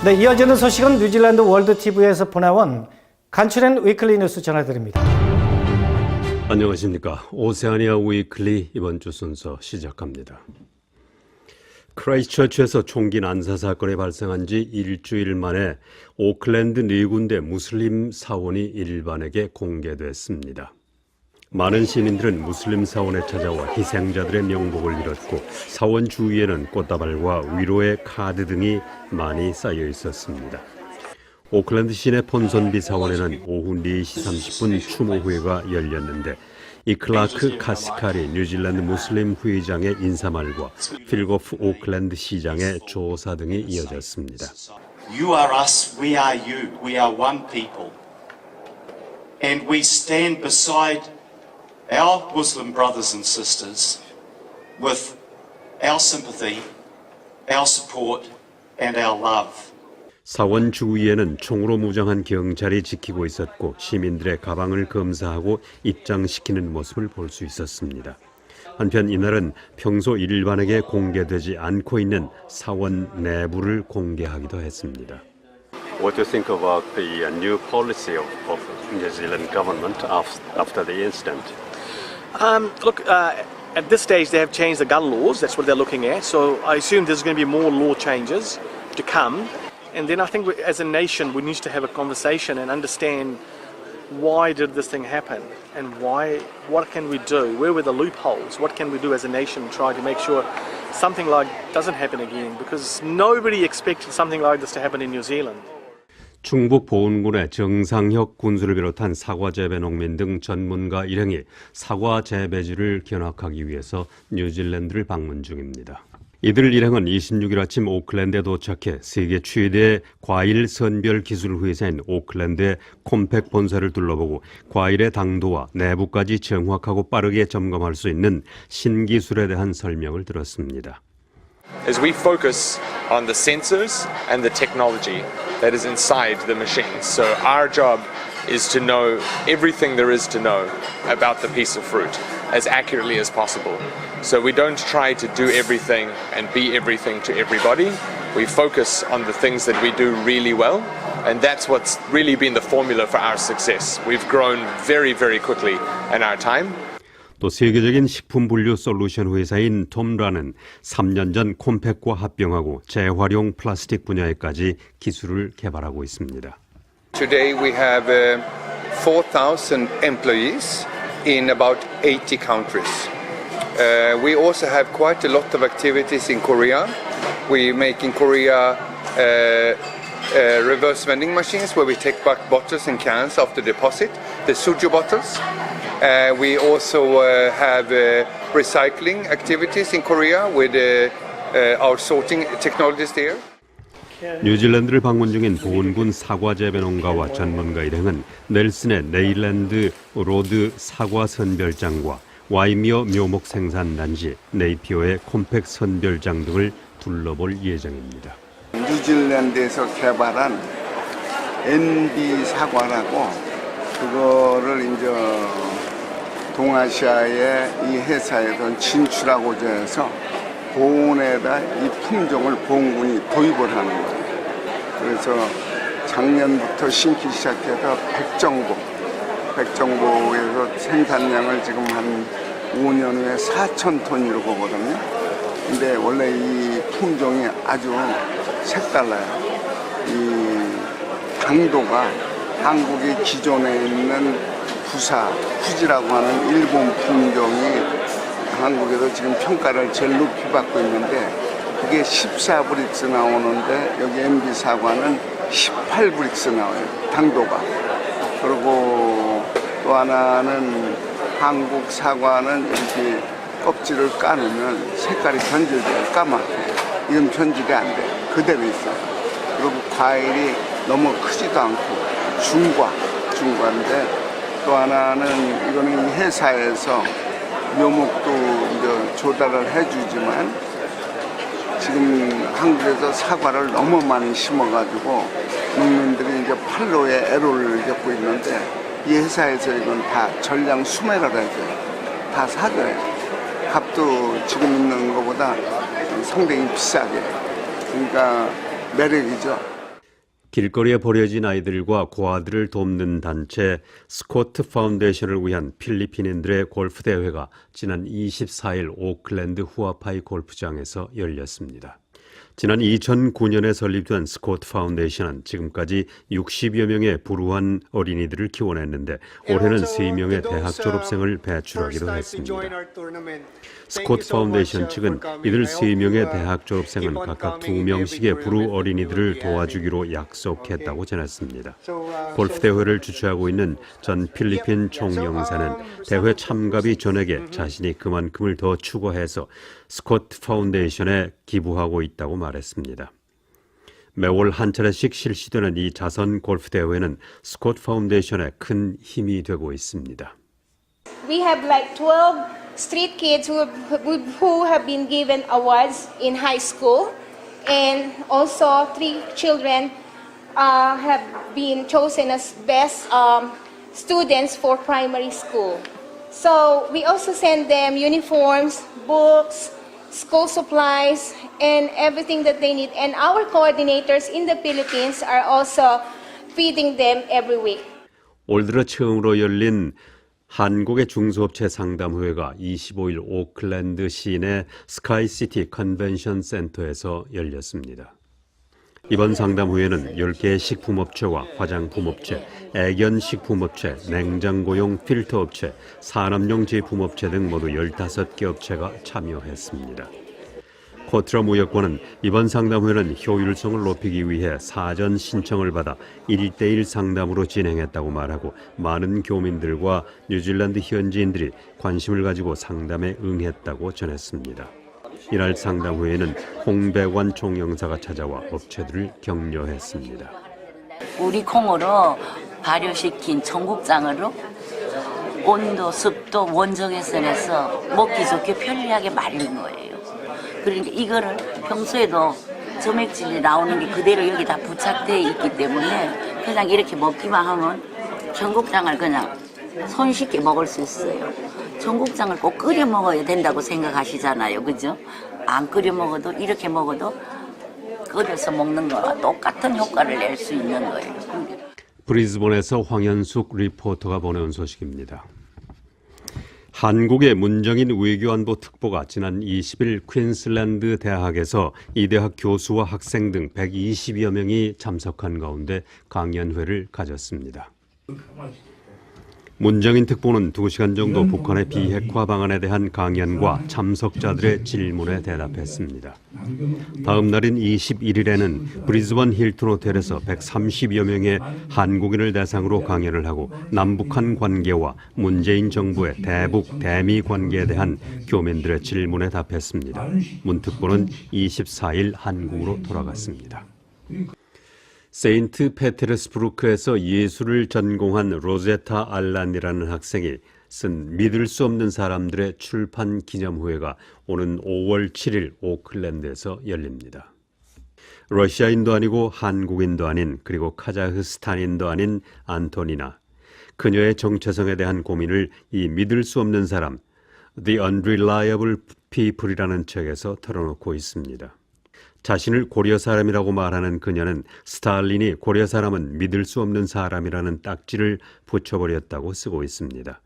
네, 이어지는 소식은 뉴질랜드 월드TV에서 보내온 간추린 위클리 뉴스 전해드립니다. 안녕하십니까. 오세아니아 위클리 이번 주 순서 시작합니다. 크라이스트처치에서 총기 난사 사건이 발생한 지 일주일 만에 오클랜드 4군데 무슬림 사원이 일반에게 공개됐습니다. 많은 시민들은 무슬림 사원에 찾아와 희생자들의 명복을 빌었고 사원 주위에는 꽃다발과 위로의 카드 등이 많이 쌓여 있었습니다. 오클랜드 시내 폰손비 사원에는 오후 4시 30분 추모회가 열렸는데 이클라크 카스카리 뉴질랜드 무슬림 회장의 인사말과 필고프 오클랜드 시장의 조사 등이 이어졌습니다. You are us, we are you, we are one people. And we stand beside our Muslim brothers and sisters with our sympathy, our support and our love. 사원 주위에는 총으로 무장한 경찰이 지키고 있었고 시민들의 가방을 검사하고 입장시키는 모습을 볼 수 있었습니다. 한편 이날은 평소 일반에게 공개되지 않고 있는 사원 내부를 공개하기도 했습니다. What do you think about the new policy of New Zealand government after the incident? Look, at this stage they have changed the gun laws. That's what they're looking at. So I assume there's going to be more law changes to come. And then I think as a nation we need to have a conversation and understand why did this thing happen and what can we do? Where were the loopholes? What can we do as a nation to try to make sure something like doesn't happen again? Because nobody expected something like this to happen in New Zealand. 충북 보은군의 정상혁 군수를 비롯한 사과 재배 농민 등 전문가 일행이 사과 재배지를 견학하기 위해서 뉴질랜드를 방문 중입니다. 이들 일행은 26일 아침 오클랜드에 도착해 세계 최대의 과일 선별 기술 회사인 오클랜드의 콤팩 본사를 둘러보고 과일의 당도와 내부까지 정확하고 빠르게 점검할 수 있는 신기술에 대한 설명을 들었습니다. As we focus on the sensors and the technology that is inside the machines. So our job is to know everything there is to know about the piece of fruit as accurately as possible. So we don't try to do everything and be everything to everybody. We focus on the things that we do really well, and that's what's really been the formula for our success. We've grown very, very quickly in our time. 또 세계적인 식품 분류 솔루션 회사인 톰라는 3년 전 콤팩과 합병하고 재활용 플라스틱 분야에까지 기술을 개발하고 있습니다. Today we have 4,000 employees in about 80 countries. We also have quite a lot of activities in Korea. We make in Korea reverse vending machines where we take back bottles and cans after deposit, the suju bottles. We also have recycling activities in Korea with our sorting technologies there. 뉴질랜드를 방문 중인 보은군 사과 재배 농가와 전문가 일행은 넬슨의 네일랜드 로드 사과 선별장과 와이미어 묘목 생산단지 네이피어의 콤팩 선별장 등을 둘러볼 예정입니다. 뉴질랜드에서 개발한 NB 사과라고 그거를 이제 동아시아의 이 회사에서 진출하고자 해서 보온에다 이 품종을 보은군이 도입을 하는 거예요. 그래서 작년부터 심기 시작해서 백정복에서 생산량을 지금 한 5년 후에 4,000톤 이로 보거든요. 근데 원래 이 품종이 아주 색달라요. 이 당도가 한국의 기존에 있는 후지라고 하는 일본 품종이 한국에서 지금 평가를 제일 높이 받고 있는데 그게 14브릭스 나오는데 여기 MB 사과는 18브릭스 나와요. 당도가. 그리고 또 하나는 한국 사과는 이렇게 껍질을 까놓으면 색깔이 변질돼요. 까맣게. 이건 변질이 안 돼. 그대로 있어요. 그리고 과일이 너무 크지도 않고 중과인데 또 하나는 이거는 이 회사에서 묘목도 이제 조달을 해주지만 지금 한국에서 사과를 너무 많이 심어가지고 농민들이 이제 판로에 애로를 겪고 있는데 이 회사에서 이건 다 전량 수매를 해줘요. 다 사줘요. 값도 지금 있는 것보다 상당히 비싸게. 그러니까 매력이죠. 길거리에 버려진 아이들과 고아들을 돕는 단체 스코트 파운데이션을 위한 필리핀인들의 골프 대회가 지난 24일 오클랜드 후아파이 골프장에서 열렸습니다. 지난 2009년에 설립된 스코트 파운데이션은 지금까지 60여 명의 불우한 어린이들을 키워냈는데 올해는 3명의 대학 졸업생을 배출하기로 했습니다. 스코트 파운데이션 측은 이들 3명의 대학 졸업생은 각각 2명씩의 불우 어린이들을 도와주기로 약속했다고 전했습니다. 골프 대회를 주최하고 있는 전 필리핀 총영사는 대회 참가비 전액에 자신이 그만큼을 더 추가해서 스코트 파운데이션에 기부하고 있다고 말했습니다. 매월 한 차례씩 실시되는 이 자선 골프 대회는 스코트 파운데이션에 큰 힘이 되고 있습니다. We have like 12 street kids who have been given awards in high school, and also 3 children have been chosen as best students for primary school. So we also send them uniforms, books, school supplies, and everything that they need. And our coordinators in the Philippines are also feeding them every week. 올 들어 처음으로 열린 한국의 중소업체 상담회가 25일 오클랜드 시내 스카이시티 컨벤션 센터에서 열렸습니다. 이번 상담회에는 10개의 식품업체와 화장품업체, 애견식품업체, 냉장고용 필터업체, 산업용 제품업체 등 모두 15개 업체가 참여했습니다. 코트라 무역권은 이번 상담회는 효율성을 높이기 위해 사전 신청을 받아 1:1 상담으로 진행했다고 말하고 많은 교민들과 뉴질랜드 현지인들이 관심을 가지고 상담에 응했다고 전했습니다. 이날 상담회에는 홍백완 총영사가 찾아와 업체들을 격려했습니다. 우리 콩으로 발효시킨 청국장으로 온도, 습도, 원적외선에서 먹기 좋게 편리하게 말린 거예요. 그러니까 이거를 평소에도 점액질이 나오는 게 그대로 여기 다 부착되어 있기 때문에 그냥 이렇게 먹기만 하면 청국장을 그냥 손쉽게 먹을 수 있어요. 청국장을 꼭 끓여 먹어야 된다고 생각하시잖아요. 그죠? 안 끓여 먹어도 이렇게 먹어도 끓여서 먹는 거와 똑같은 효과를 낼 수 있는 거예요. 브리즈번에서 황현숙 리포터가 보내온 소식입니다. 한국의 문정인 외교안보 특보가 지난 20일 퀸슬랜드 대학에서 이 대학 교수와 학생 등 120여 명이 참석한 가운데 강연회를 가졌습니다. 문정인 특보는 2시간 정도 북한의 비핵화 방안에 대한 강연과 참석자들의 질문에 대답했습니다. 다음 날인 21일에는 브리즈번 힐튼 호텔에서 130여 명의 한국인을 대상으로 강연을 하고 남북한 관계와 문재인 정부의 대북, 대미 관계에 대한 교민들의 질문에 답했습니다. 문 특보는 24일 한국으로 돌아갔습니다. 세인트 페테르스부르크에서 예술을 전공한 로제타 알란이라는 학생이 쓴 믿을 수 없는 사람들의 출판 기념회가 오는 5월 7일 오클랜드에서 열립니다. 러시아인도 아니고 한국인도 아닌 그리고 카자흐스탄인도 아닌 안토니나, 그녀의 정체성에 대한 고민을 이 믿을 수 없는 사람, The Unreliable People이라는 책에서 털어놓고 있습니다. 자신을 고려 사람이라고 말하는 그녀는 스탈린이 고려 사람은 믿을 수 없는 사람이라는 딱지를 붙여버렸다고 쓰고 있습니다.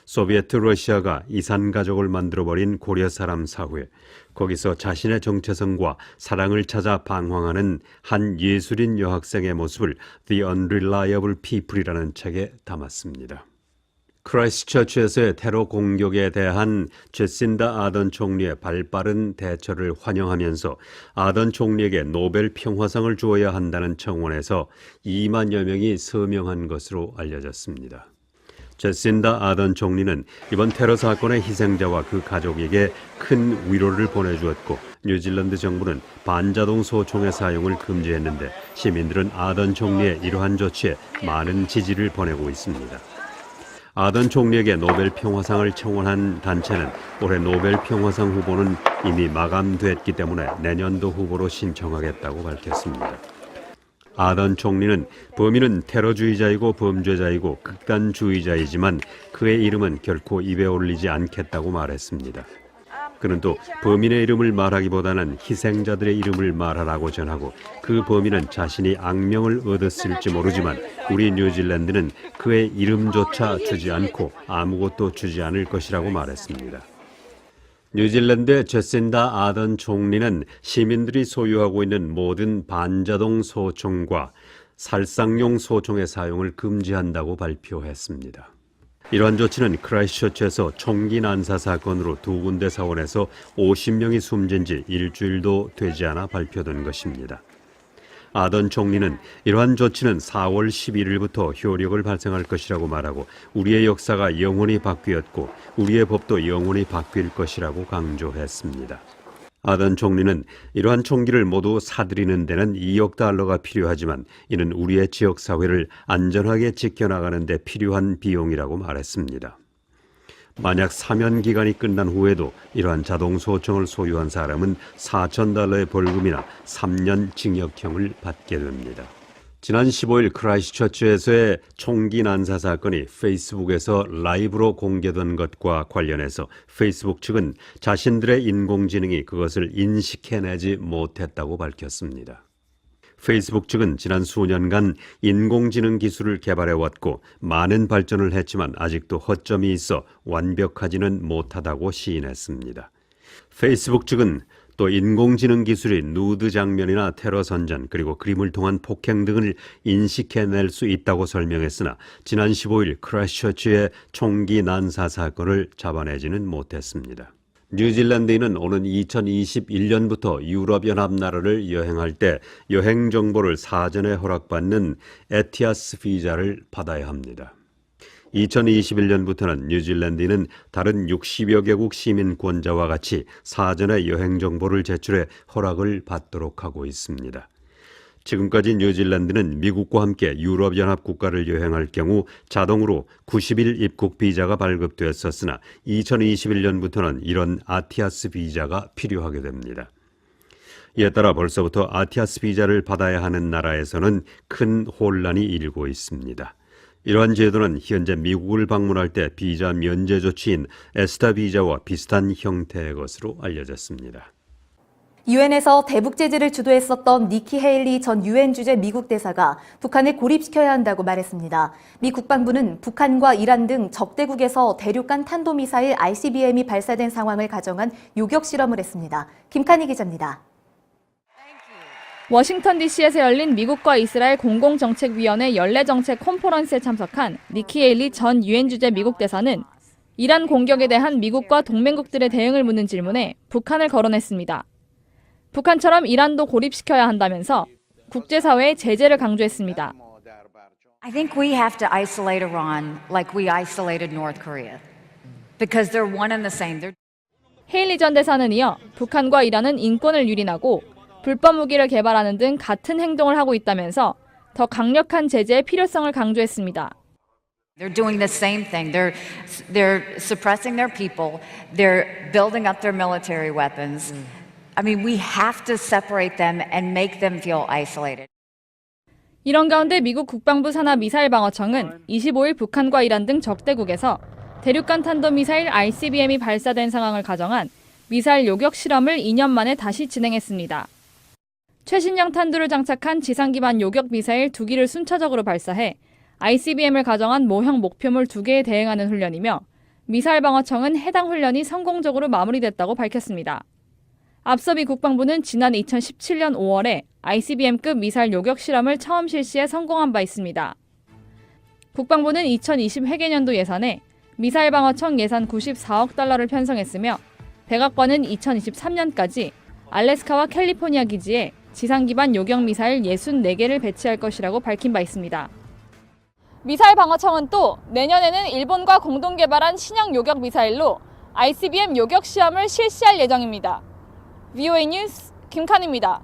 소비에트 러시아가 이산가족을 만들어버린 고려 사람 사회, 거기서 자신의 정체성과 사랑을 찾아 방황하는 한 예술인 여학생의 모습을 The Unreliable People이라는 책에 담았습니다. 크라이스트처치에서의 테러 공격에 대한 제신다 아던 총리의 발빠른 대처를 환영하면서 아던 총리에게 노벨 평화상을 주어야 한다는 청원에서 2만여 명이 서명한 것으로 알려졌습니다. 제신다 아던 총리는 이번 테러 사건의 희생자와 그 가족에게 큰 위로를 보내주었고 뉴질랜드 정부는 반자동 소총의 사용을 금지했는데 시민들은 아던 총리의 이러한 조치에 많은 지지를 보내고 있습니다. 아던 총리에게 노벨 평화상을 청원한 단체는 올해 노벨 평화상 후보는 이미 마감됐기 때문에 내년도 후보로 신청하겠다고 밝혔습니다. 아던 총리는 범인은 테러주의자이고 범죄자이고 극단주의자이지만 그의 이름은 결코 입에 올리지 않겠다고 말했습니다. 그는 또 범인의 이름을 말하기보다는 희생자들의 이름을 말하라고 전하고 그 범인은 자신이 악명을 얻었을지 모르지만 우리 뉴질랜드는 그의 이름조차 주지 않고 아무것도 주지 않을 것이라고 말했습니다. 뉴질랜드의 제신다 아던 총리는 시민들이 소유하고 있는 모든 반자동 소총과 살상용 소총의 사용을 금지한다고 발표했습니다. 이러한 조치는 크라이스트처치에서 총기 난사 사건으로 두 군데 사원에서 50명이 숨진 지 일주일도 되지 않아 발표된 것입니다. 아던 총리는 이러한 조치는 4월 11일부터 효력을 발생할 것이라고 말하고 우리의 역사가 영원히 바뀌었고 우리의 법도 영원히 바뀔 것이라고 강조했습니다. 아던 총리는 이러한 총기를 모두 사들이는 데는 2억 달러가 필요하지만 이는 우리의 지역사회를 안전하게 지켜나가는 데 필요한 비용이라고 말했습니다. 만약 사면 기간이 끝난 후에도 이러한 자동소총을 소유한 사람은 $4,000의 벌금이나 3년 징역형을 받게 됩니다. 지난 15일 크라이스트처치에서의 총기 난사 사건이 페이스북에서 라이브로 공개된 것과 관련해서 페이스북 측은 자신들의 인공지능이 그것을 인식해내지 못했다고 밝혔습니다. 페이스북 측은 지난 수년간 인공지능 기술을 개발해왔고 많은 발전을 했지만 아직도 허점이 있어 완벽하지는 못하다고 시인했습니다. 페이스북 측은 또 인공지능 기술이 누드 장면이나 테러 선전 그리고 그림을 통한 폭행 등을 인식해낼 수 있다고 설명했으나 지난 15일 크라이스트처치의 총기 난사 사건을 잡아내지는 못했습니다. 뉴질랜드인은 오는 2021년부터 유럽연합 나라를 여행할 때 여행 정보를 사전에 허락받는 에티아스 비자를 받아야 합니다. 2021년부터는 뉴질랜드인은 다른 60여 개국 시민권자와 같이 사전에 여행 정보를 제출해 허락을 받도록 하고 있습니다. 지금까지 뉴질랜드는 미국과 함께 유럽연합 국가를 여행할 경우 자동으로 90일 입국 비자가 발급되었었으나 2021년부터는 이런 아티아스 비자가 필요하게 됩니다. 이에 따라 벌써부터 아티아스 비자를 받아야 하는 나라에서는 큰 혼란이 일고 있습니다. 이러한 제도는 현재 미국을 방문할 때 비자 면제 조치인 에스타 비자와 비슷한 형태의 것으로 알려졌습니다. 유엔에서 대북 제재를 주도했었던 니키 헤일리 전 유엔 주재 미국 대사가 북한을 고립시켜야 한다고 말했습니다. 미 국방부는 북한과 이란 등 적대국에서 대륙간 탄도미사일 ICBM이 발사된 상황을 가정한 요격 실험을 했습니다. 김칸희 기자입니다. 워싱턴 DC에서 열린 미국과 이스라엘 공공정책위원회 연례정책 컨퍼런스에 참석한 니키 헤일리 전 유엔 주재 미국 대사는 이란 공격에 대한 미국과 동맹국들의 대응을 묻는 질문에 북한을 거론했습니다. 북한처럼 이란도 고립시켜야 한다면서 국제사회의 제재를 강조했습니다. I think we have to isolate Iran like we isolated North Korea. Because they're one and the same. 헤일리 전 대사는 이어 북한과 이란은 인권을 유린하고 불법 무기를 개발하는 등 같은 행동을 하고 있다면서 더 강력한 제재의 필요성을 강조했습니다. They're doing the same thing. They're suppressing their people. They're building up their military weapons. I mean, we have to separate them and make them feel isolated. 이런 가운데 미국 국방부 산하 미사일 방어청은 25일 북한과 이란 등 적대국에서 대륙간 탄도미사일 ICBM이 발사된 상황을 가정한 미사일 요격 실험을 2년 만에 다시 진행했습니다. 최신형 탄두를 장착한 지상 기반 요격 미사일 2기를 순차적으로 발사해 ICBM을 가정한 모형 목표물 2개에 대응하는 훈련이며 미사일 방어청은 해당 훈련이 성공적으로 마무리됐다고 밝혔습니다. 앞서 미 국방부는 지난 2017년 5월에 ICBM급 미사일 요격 실험을 처음 실시해 성공한 바 있습니다. 국방부는 2020 회계년도 예산에 미사일 방어청 예산 94억 달러를 편성했으며 백악관은 2023년까지 알래스카와 캘리포니아 기지에 지상 기반 요격 미사일 64개를 배치할 것이라고 밝힌 바 있습니다. 미사일 방어청은 또 내년에는 일본과 공동 개발한 신형 요격 미사일로 ICBM 요격 시험을 실시할 예정입니다. VOA 뉴스 김칸희입니다.